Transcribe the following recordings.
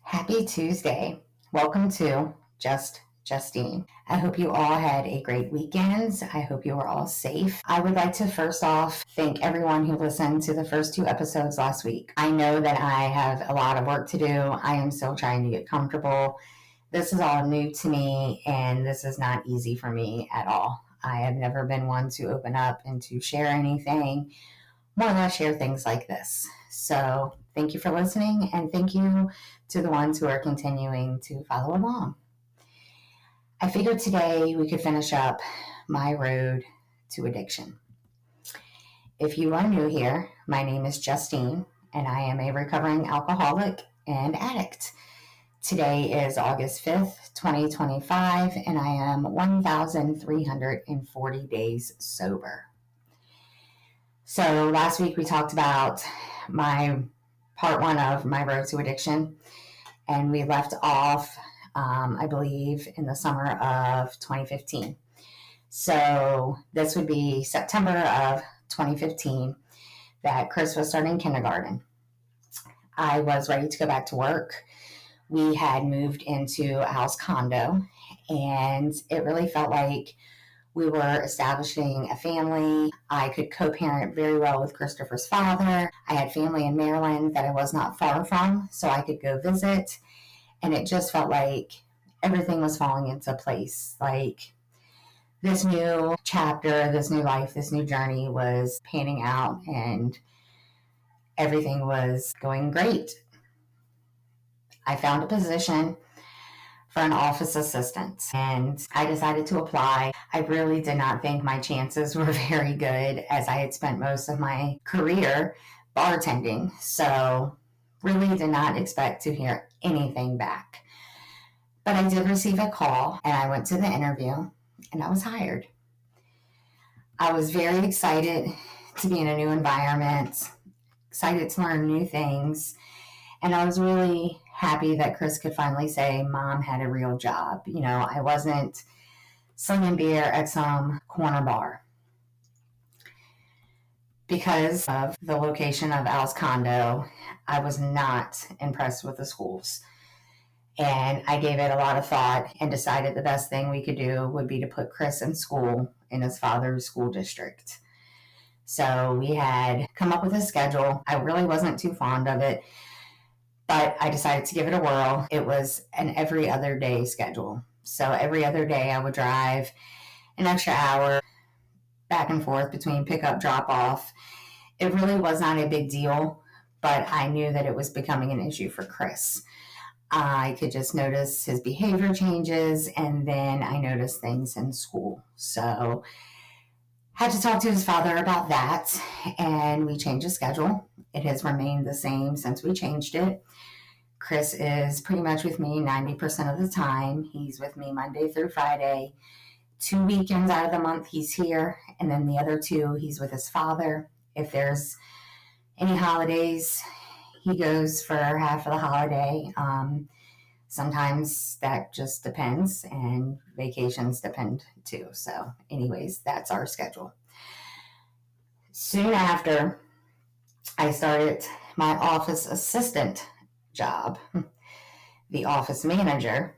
Happy Tuesday. Welcome to Justine. I hope you all had a great weekend. I hope you were all safe. I would like to first off thank everyone who listened to the first two episodes last week. I know that I have a lot of work to do. I am still trying to get comfortable. This is all new to me, and this is not easy for me at all. I have never been one to open up and to share anything, more or less share things like this. So thank you for listening, and thank you to the ones who are continuing to follow along. I figured today we could finish up my road to addiction. If you are new here, my name is Justine, and I am a recovering alcoholic and addict. Today is August 5th, 2025, and I am 1,340 days sober. So last week we talked about my part one of my road to addiction, and we left off, I believe, in the summer of 2015. So this would be September of 2015 that Chris was starting kindergarten. I was ready to go back to work. We had moved into a house condo, and it really felt like we were establishing a family. I could co-parent very well with Christopher's father. I had family in Maryland that I was not far from, so I could go visit. And it just felt like everything was falling into place. Like this new chapter, this new life, this new journey was panning out, and everything was going great. I found a position for an office assistant, and I decided to apply. I really did not think my chances were very good, as I had spent most of my career bartending, so really did not expect to hear anything back. But I did receive a call, and I went to the interview, and I was hired. I was very excited to be in a new environment, excited to learn new things, and I was really happy that Chris could finally say Mom had a real job. You know, I wasn't slinging beer at some corner bar. Because of the location of Al's condo, I was not impressed with the schools. And I gave it a lot of thought and decided the best thing we could do would be to put Chris in school in his father's school district. So we had come up with a schedule. I really wasn't too fond of it, but I decided to give it a whirl. It was an every other day schedule. So every other day I would drive an extra hour back and forth between pickup, drop off. It really was not a big deal, but I knew that it was becoming an issue for Chris. I could just notice his behavior changes, and then I noticed things in school. So had to talk to his father about that, and we changed the schedule. It has remained the same since we changed it. Chris is pretty much with me 90% of the time. He's with me Monday through Friday. 2 weekends out of the month he's here, and then the other 2 he's with his father. If there's any holidays, he goes for half of the holiday. Sometimes that just depends, and vacations depend too. So anyways, that's our schedule. Soon after I started my office assistant job, the office manager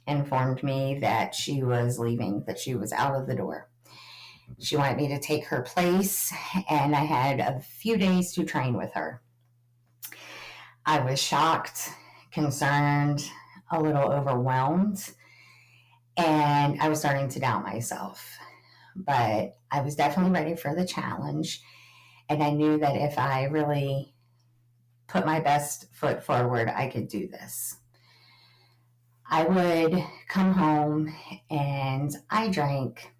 informed me that she was leaving, that she was out of the door. She wanted me to take her place, and I had a few days to train with her. I was shocked, concerned, a little overwhelmed, and I was starting to doubt myself. But I was definitely ready for the challenge, and I knew that if I really put my best foot forward, I could do this. I would come home and I drank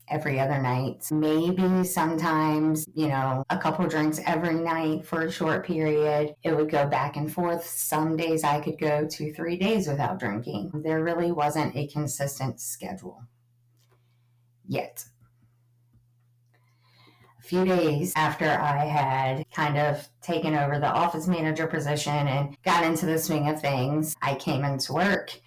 every other night, maybe sometimes, a couple drinks every night for a short period. It would go back and forth. Some days I could go 2-3 days without drinking. There really wasn't a consistent schedule yet. A few days after I had kind of taken over the office manager position and got into the swing of things, I came into work.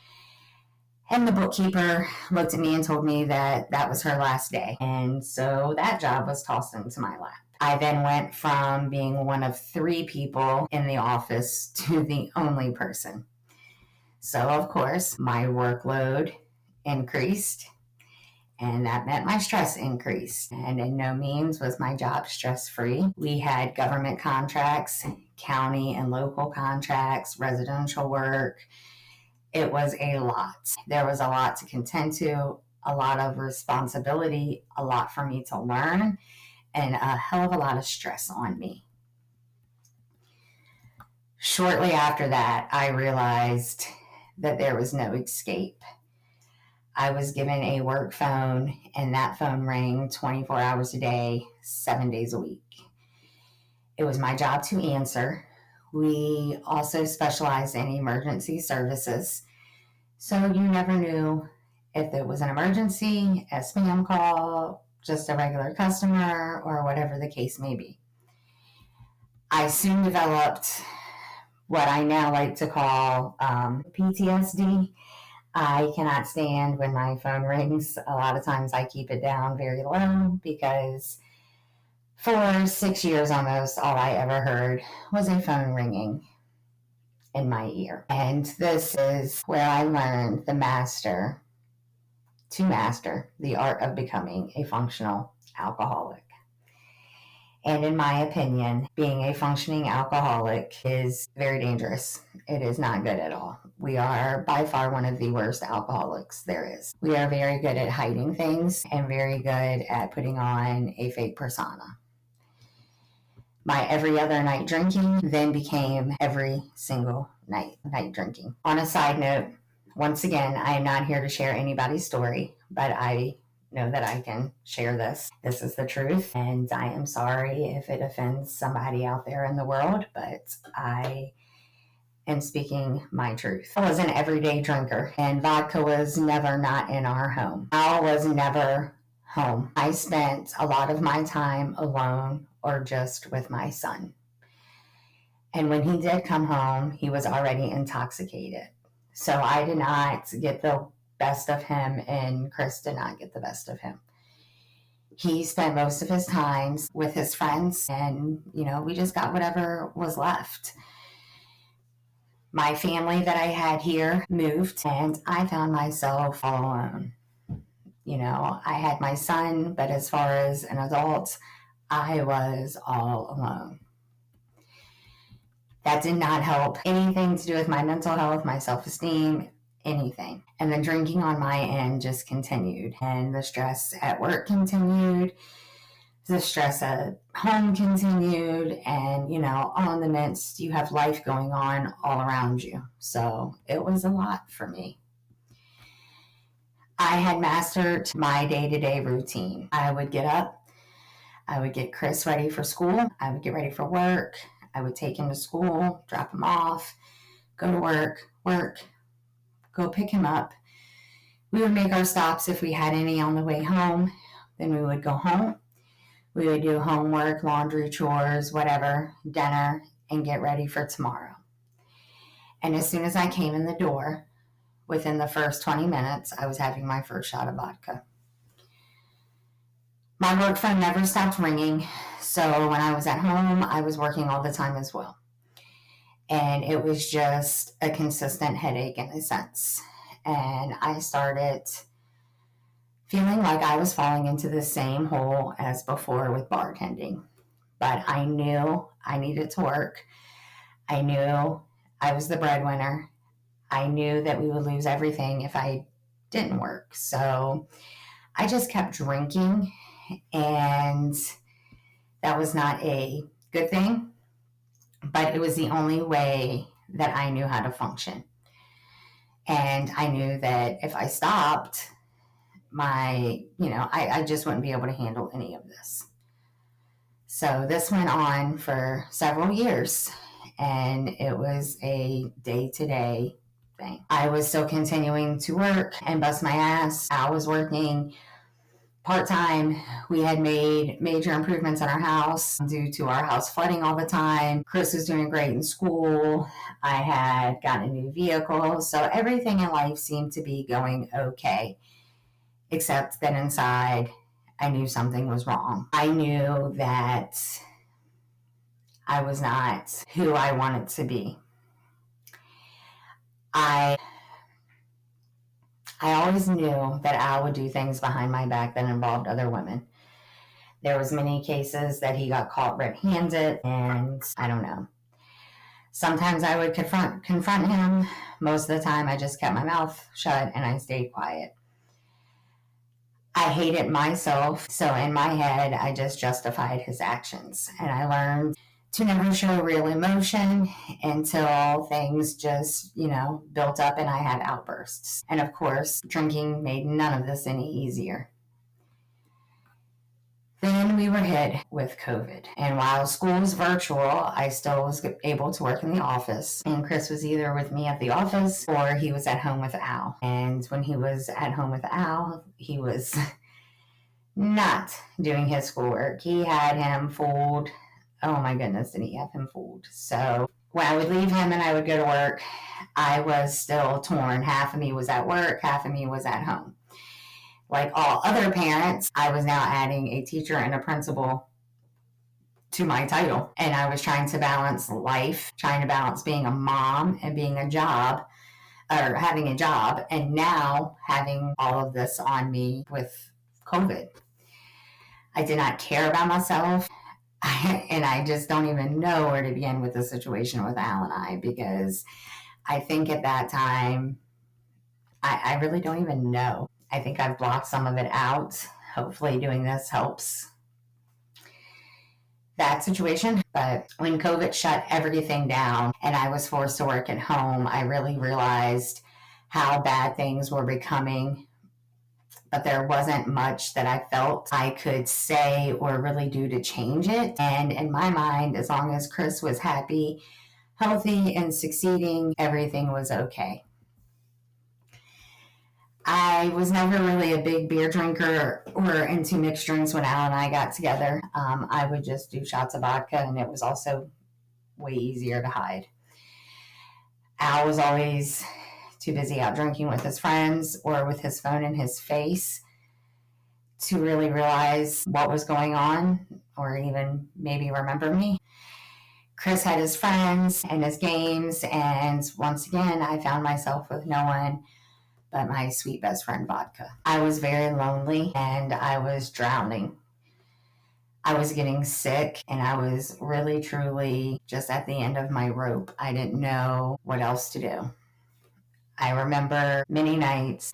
And the bookkeeper looked at me and told me that that was her last day. And so that job was tossed into my lap. I then went from being one of 3 people in the office to the only person. So, of course, my workload increased, and that meant my stress increased. And in no means was my job stress free. We had government contracts, county and local contracts, residential work. It was a lot. There was a lot to contend to, a lot of responsibility, a lot for me to learn, and a hell of a lot of stress on me. Shortly after that, I realized that there was no escape. I was given a work phone, and that phone rang 24 hours a day, 7 days a week. It was my job to answer. We also specialized in emergency services, so you never knew if it was an emergency, a spam call, just a regular customer, or whatever the case may be. I soon developed what I now like to call PTSD. I cannot stand when my phone rings. A lot of times I keep it down very low because for 6 years almost, all I ever heard was a phone ringing in my ear. And this is where I learned to master the art of becoming a functional alcoholic. And in my opinion, being a functioning alcoholic is very dangerous. It is not good at all. We are by far one of the worst alcoholics there is. We are very good at hiding things and very good at putting on a fake persona. My every other night drinking then became every single night drinking. On a side note, once again, I am not here to share anybody's story, but I know that I can share this. This is the truth, and I am sorry if it offends somebody out there in the world, but I am speaking my truth. I was an everyday drinker, and vodka was never not in our home. Al was never home. I spent a lot of my time alone or just with my son. And when he did come home, he was already intoxicated. So I did not get the best of him, and Chris did not get the best of him. He spent most of his time with his friends, and, we just got whatever was left. My family that I had here moved, and I found myself all alone. I had my son, but as far as an adult, I was all alone. That did not help anything to do with my mental health, my self-esteem, anything. And the drinking on my end just continued. And the stress at work continued. The stress at home continued. And, all in the midst, you have life going on all around you. So it was a lot for me. I had mastered my day-to-day routine. I would get up. I would get Chris ready for school. I would get ready for work. I would take him to school, drop him off, go to work, go pick him up. We would make our stops if we had any on the way home. Then we would go home. We would do homework, laundry, chores, whatever, dinner, and get ready for tomorrow. And as soon as I came in the door, within the first 20 minutes, I was having my first shot of vodka. My work phone never stopped ringing. So when I was at home, I was working all the time as well. And it was just a consistent headache in a sense. And I started feeling like I was falling into the same hole as before with bartending. But I knew I needed to work. I knew I was the breadwinner. I knew that we would lose everything if I didn't work. So I just kept drinking, and that was not a good thing, but it was the only way that I knew how to function. And I knew that if I stopped, I just wouldn't be able to handle any of this. So this went on for several years, and it was a day-to-day thing. I was still continuing to work and bust my ass. I was working part-time. We had made major improvements in our house due to our house flooding all the time. Chris was doing great in school. I had gotten a new vehicle. So everything in life seemed to be going okay, except that inside I knew something was wrong. I knew that I was not who I wanted to be. I always knew that Al would do things behind my back that involved other women. There was many cases that he got caught red-handed, and I don't know. Sometimes I would confront him. Most of the time, I just kept my mouth shut and I stayed quiet. I hated myself, so in my head, I just justified his actions. And I learned to never show real emotion until things just, built up and I had outbursts. And of course, drinking made none of this any easier. Then we were hit with COVID. And while school was virtual, I still was able to work in the office. And Chris was either with me at the office or he was at home with Al. And when he was at home with Al, he was not doing his schoolwork. He had him fooled. Oh my goodness, did he have him fooled? So when I would leave him and I would go to work, I was still torn. Half of me was at work, half of me was at home. Like all other parents, I was now adding a teacher and a principal to my title. And I was trying to balance life, trying to balance being a mom and being a job, or having a job, and now having all of this on me with COVID. I did not care about myself. And I just don't even know where to begin with the situation with Al and I, because I think at that time, I really don't even know. I think I've blocked some of it out. Hopefully doing this helps that situation. But when COVID shut everything down and I was forced to work at home, I really realized how bad things were becoming. But there wasn't much that I felt I could say or really do to change it. And in my mind, as long as Chris was happy, healthy, and succeeding, everything was okay. I was never really a big beer drinker or into mixed drinks when Al and I got together. I would just do shots of vodka, and it was also way easier to hide. Al was always too busy out drinking with his friends or with his phone in his face to really realize what was going on or even maybe remember me. Chris had his friends and his games, and once again, I found myself with no one but my sweet best friend, vodka. I was very lonely and I was drowning. I was getting sick and I was really, truly just at the end of my rope. I didn't know what else to do. I remember many nights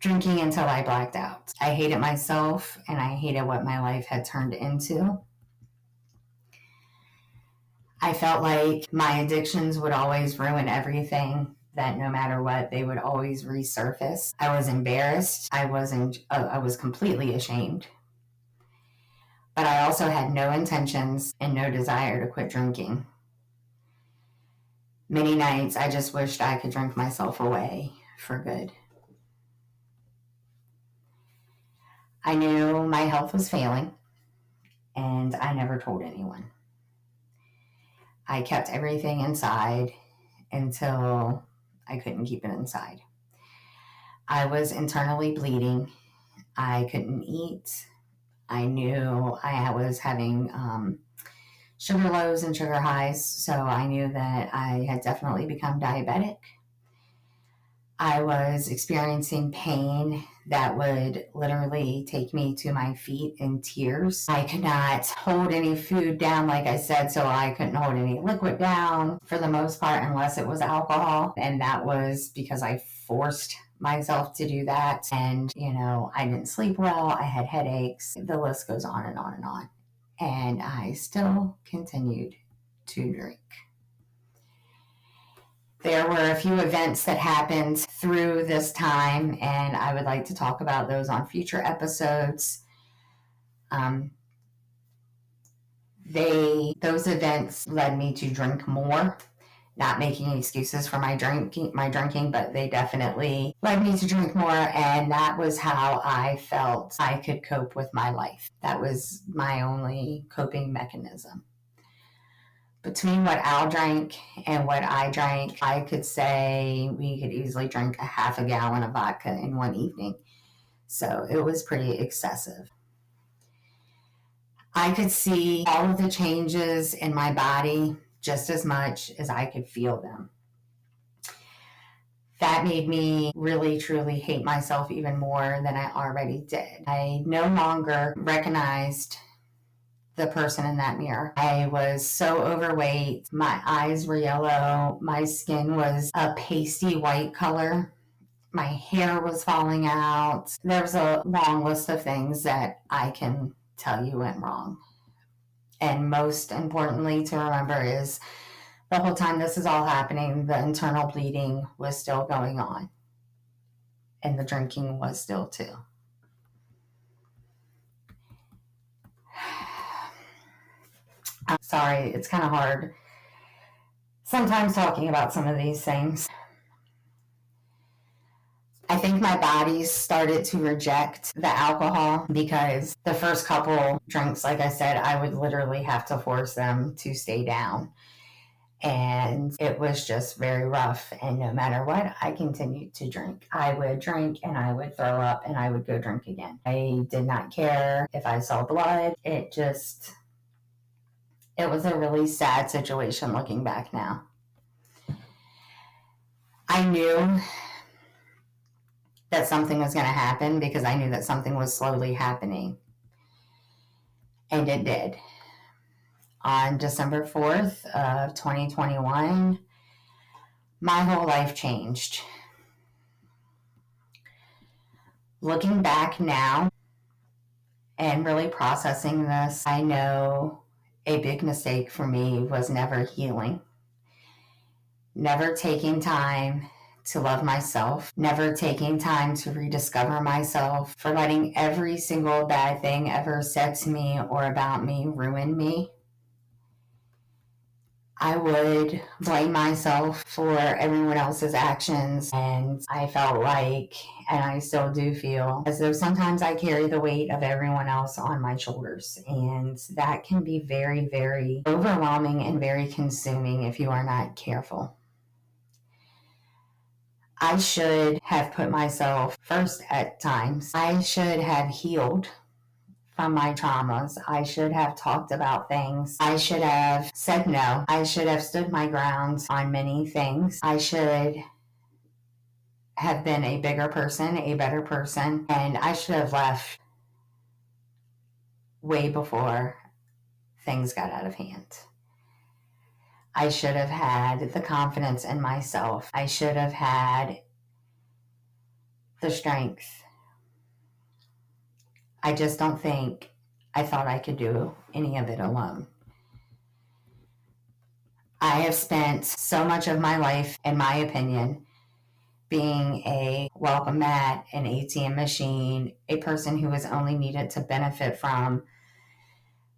drinking until I blacked out. I hated myself and I hated what my life had turned into. I felt like my addictions would always ruin everything, that no matter what, they would always resurface. I was embarrassed. I was completely ashamed. But I also had no intentions and no desire to quit drinking. Many nights I just wished I could drink myself away for good. I knew my health was failing, and I never told anyone. I kept everything inside until I couldn't keep it inside. I was internally bleeding. I couldn't eat. I knew I was having sugar lows and sugar highs, so I knew that I had definitely become diabetic. I was experiencing pain that would literally take me to my feet in tears. I could not hold any food down, like I said, so I couldn't hold any liquid down for the most part unless it was alcohol. And that was because I forced myself to do that. And, I didn't sleep well. I had headaches. The list goes on and on and on. And I still continued to drink. There were a few events that happened through this time, and I would like to talk about those on future episodes. Those events led me to drink more, not making excuses for my drinking, but they definitely led me to drink more, and that was how I felt I could cope with my life. That was my only coping mechanism. Between what Al drank and what I drank, I could say we could easily drink a half a gallon of vodka in one evening. So it was pretty excessive. I could see all of the changes in my body just as much as I could feel them. That made me really, truly hate myself even more than I already did. I no longer recognized the person in that mirror. I was so overweight. My eyes were yellow. My skin was a pasty white color. My hair was falling out. There was a long list of things that I can tell you went wrong. And most importantly to remember is the whole time this is all happening, the internal bleeding was still going on. And the drinking was still too. Sorry, it's kind of hard sometimes talking about some of these things. I think my body started to reject the alcohol because the first couple drinks, like I said, I would literally have to force them to stay down. And it was just very rough. And no matter what, I continued to drink. I would drink and I would throw up and I would go drink again. I did not care if I saw blood. It was a really sad situation looking back now. I knew that something was going to happen because I knew that something was slowly happening. And it did. On December 4th of 2021, my whole life changed. Looking back now and really processing this, I know a big mistake for me was never healing. Never taking time to love myself, never taking time to rediscover myself, for letting every single bad thing ever said to me or about me ruin me. I would blame myself for everyone else's actions, and I felt like, and I still do feel, as though sometimes I carry the weight of everyone else on my shoulders, and that can be very, very overwhelming and very consuming if you are not careful. I should have put myself first at times. I should have healed from my traumas. I should have talked about things. I should have said no. I should have stood my ground on many things. I should have been a bigger person, a better person, and I should have left way before things got out of hand. I should have had the confidence in myself. I should have had the strength. I just don't think I thought I could do any of it alone. I have spent so much of my life, in my opinion, being a welcome mat, an ATM machine, a person who was only needed to benefit from,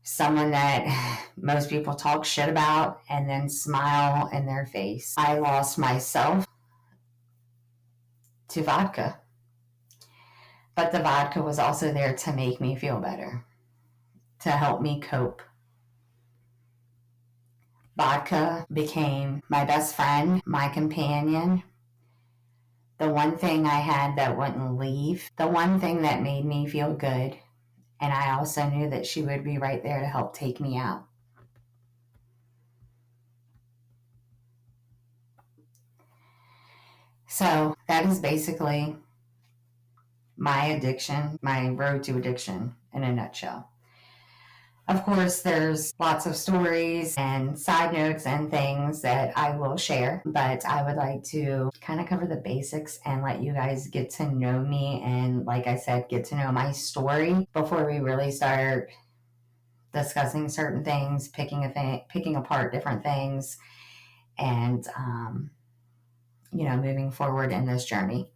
someone that most people talk shit about and then smile in their face. I lost myself to vodka. But the vodka was also there to make me feel better, to help me cope. Vodka became my best friend, my companion, the one thing I had that wouldn't leave, the one thing that made me feel good. And I also knew that she would be right there to help take me out. So that is basically my addiction, my road to addiction in a nutshell. Of course, there's lots of stories and side notes and things that I will share, but I would like to kind of cover the basics and let you guys get to know me and, like I said, get to know my story before we really start discussing certain things, picking apart different things, and moving forward in this journey.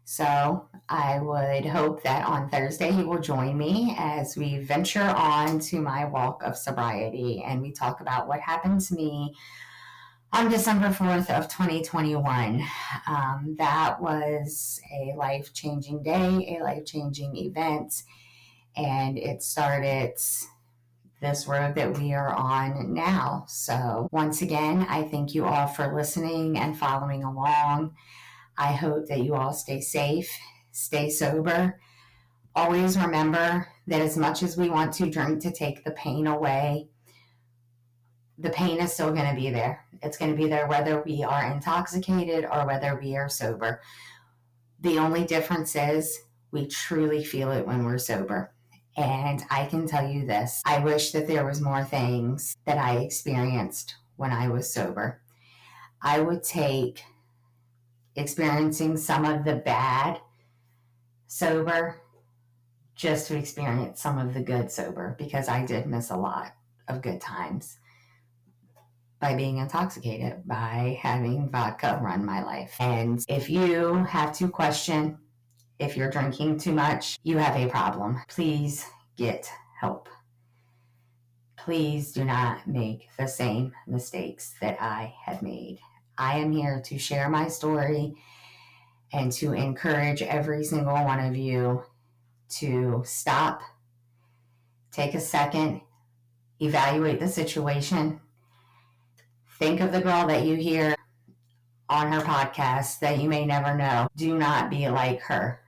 So I would hope that on Thursday you will join me as we venture on to my walk of sobriety and we talk about what happened to me on December 4th of 2021. That was a life-changing day, a life-changing event, and it started this road that we are on now. So once again, I thank you all for listening and following along. I hope that you all stay safe, stay sober. Always remember that as much as we want to drink to take the pain away, the pain is still going to be there. It's going to be there whether we are intoxicated or whether we are sober. The only difference is we truly feel it when we're sober. And I can tell you this, I wish that there was more things that I experienced when I was sober. I would take experiencing some of the bad sober just to experience some of the good sober, because I did miss a lot of good times by being intoxicated, by having vodka run my life. And if you have to question if you're drinking too much, you have a problem. Please get help. Please do not make the same mistakes that I have made. I am here to share my story and to encourage every single one of you to stop, take a second, evaluate the situation. Think of the girl that you hear on her podcast that you may never know. Do not be like her.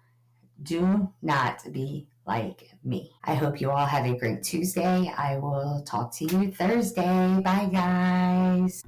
Do not be like me. I hope you all have a great Tuesday. I will talk to you Thursday. Bye, guys.